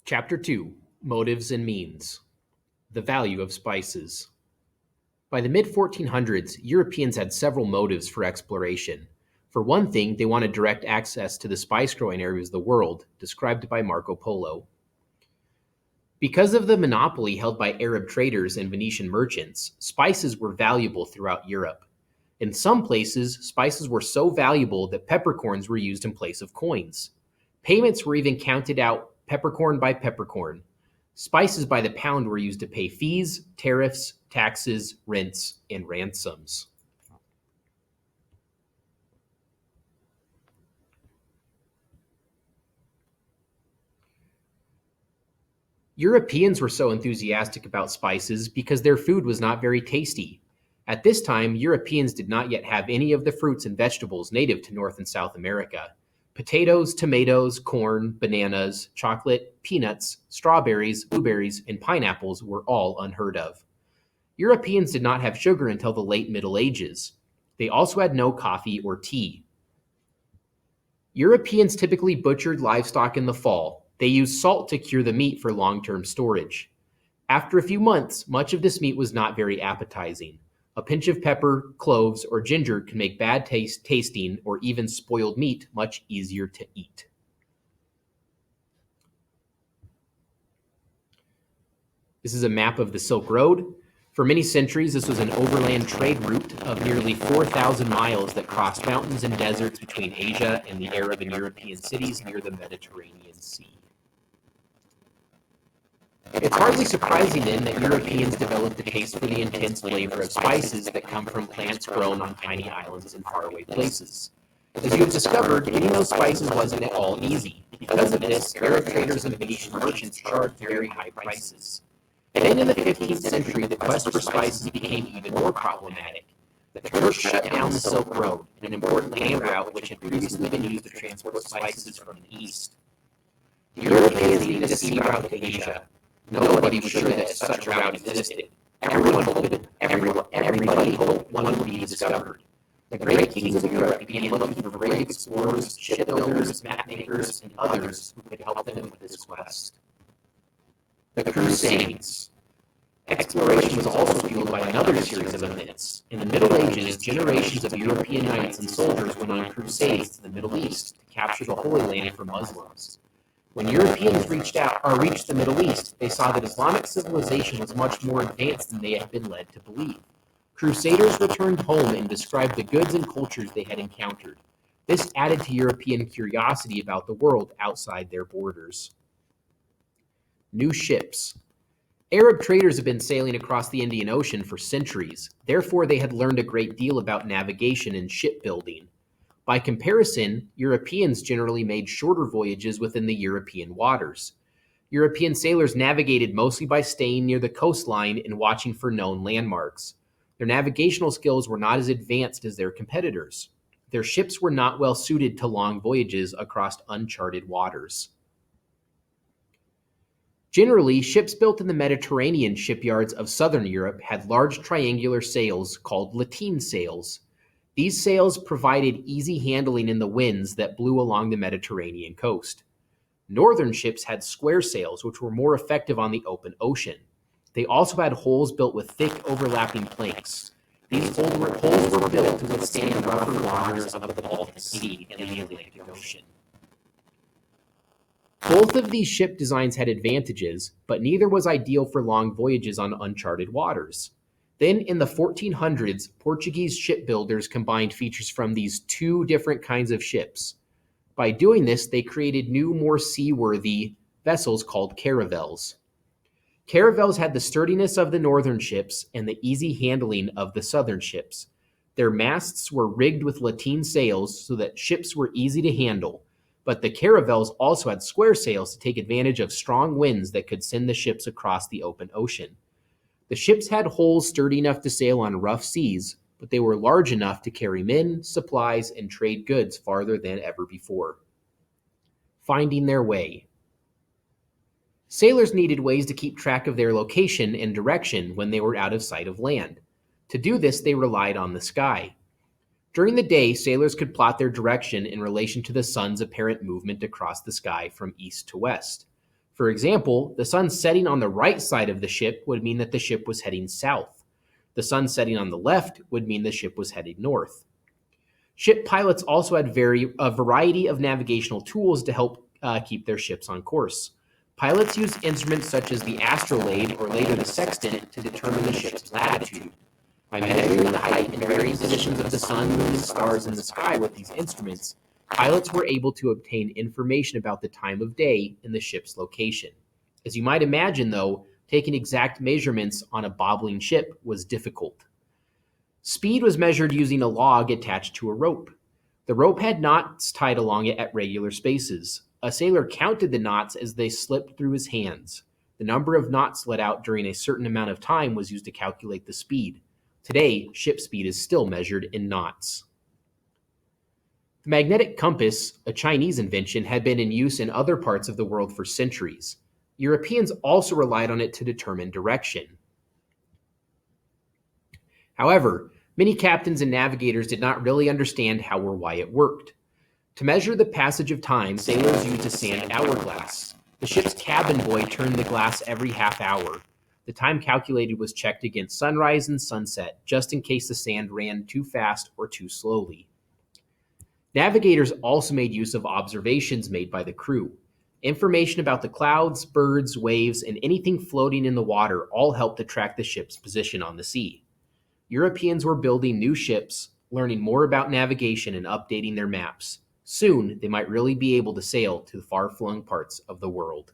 Chapter 2: Motives and Means. The Value of Spices. By the mid 1400s, Europeans had several motives for exploration. For one thing, they wanted direct access to the spice growing areas of the world, described by Marco Polo. Because of the monopoly held by Arab traders and Venetian merchants, spices were valuable throughout Europe. In some places, spices were so valuable that peppercorns were used in place of coins. Payments were even counted out peppercorn by peppercorn. Spices by the pound were used to pay fees, tariffs, taxes, rents, and ransoms. Europeans were so enthusiastic about spices because their food was not very tasty. At this time, Europeans did not yet have any of the fruits and vegetables native to North and South America. Potatoes, tomatoes, corn, bananas, chocolate, peanuts, strawberries, blueberries, and pineapples were all unheard of. Europeans did not have sugar until the late Middle Ages. They also had no coffee or tea. Europeans typically butchered livestock in the fall. They used salt to cure the meat for long-term storage. After a few months, much of this meat was not very appetizing. A pinch of pepper, cloves, or ginger can make bad tasting or even spoiled meat much easier to eat. This is a map of the Silk Road. For many centuries, this was an overland trade route of nearly 4,000 miles that crossed mountains and deserts between Asia and the Arab and European cities near the Mediterranean Sea. It's hardly surprising then that Europeans developed a taste for the intense flavor of spices that come from plants grown on tiny islands in faraway places. As you have discovered, getting those spices wasn't at all easy. Because of this, Arab traders and Venetian merchants charged very high prices. Then in the 15th century, the quest for spices became even more problematic. The Turks shut down the Silk Road, an important land route which had previously been used to transport spices from the east. The Europeans needed a sea route to Asia. Nobody was sure that such a route existed. Everybody hoped one would be discovered. The great kings of Europe began looking for brave explorers, shipbuilders, mapmakers, and others who could help them with this quest. The Crusades. Exploration was also fueled by another series of events. In the Middle Ages, generations of European knights and soldiers went on crusades to the Middle East to capture the Holy Land from Muslims. When Europeans reached the Middle East, they saw that Islamic civilization was much more advanced than they had been led to believe. Crusaders returned home and described the goods and cultures they had encountered. This added to European curiosity about the world outside their borders. New ships. Arab traders had been sailing across the Indian Ocean for centuries. Therefore, they had learned a great deal about navigation and shipbuilding. By comparison, Europeans generally made shorter voyages within the European waters. European sailors navigated mostly by staying near the coastline and watching for known landmarks. Their navigational skills were not as advanced as their competitors. Their ships were not well suited to long voyages across uncharted waters. Generally, ships built in the Mediterranean shipyards of southern Europe had large triangular sails called lateen sails. These sails provided easy handling in the winds that blew along the Mediterranean coast. Northern ships had square sails, which were more effective on the open ocean. They also had holes built with thick, overlapping planks. These holes were built to withstand the rougher waters of the Baltic Sea and the Atlantic Ocean. Both of these ship designs had advantages, but neither was ideal for long voyages on uncharted waters. Then, in the 1400s, Portuguese shipbuilders combined features from these two different kinds of ships. By doing this, they created new, more seaworthy vessels called caravels. Caravels had the sturdiness of the northern ships and the easy handling of the southern ships. Their masts were rigged with lateen sails so that ships were easy to handle, but the caravels also had square sails to take advantage of strong winds that could send the ships across the open ocean. The ships had hulls sturdy enough to sail on rough seas, but they were large enough to carry men, supplies, and trade goods farther than ever before. Finding their way. Sailors needed ways to keep track of their location and direction when they were out of sight of land. To do this, they relied on the sky. During the day, sailors could plot their direction in relation to the sun's apparent movement across the sky from east to west. For example, the sun setting on the right side of the ship would mean that the ship was heading south. The sun setting on the left would mean the ship was heading north. Ship pilots also had a variety of navigational tools to help keep their ships on course. Pilots used instruments such as the astrolabe, or later the sextant, to determine the ship's latitude. By measuring the height and varying positions of the sun, moon, and stars in the sky with these instruments, pilots were able to obtain information about the time of day and the ship's location. As you might imagine, though, taking exact measurements on a bobbling ship was difficult. Speed was measured using a log attached to a rope. The rope had knots tied along it at regular spaces. A sailor counted the knots as they slipped through his hands. The number of knots let out during a certain amount of time was used to calculate the speed. Today, ship speed is still measured in knots. The magnetic compass, a Chinese invention, had been in use in other parts of the world for centuries. Europeans also relied on it to determine direction. However, many captains and navigators did not really understand how or why it worked. To measure the passage of time, sailors used a sand hourglass. The ship's cabin boy turned the glass every half hour. The time calculated was checked against sunrise and sunset, just in case the sand ran too fast or too slowly. Navigators also made use of observations made by the crew. Information about the clouds, birds, waves, and anything floating in the water all helped to track the ship's position on the sea. Europeans were building new ships, learning more about navigation, and updating their maps. Soon, they might really be able to sail to the far-flung parts of the world.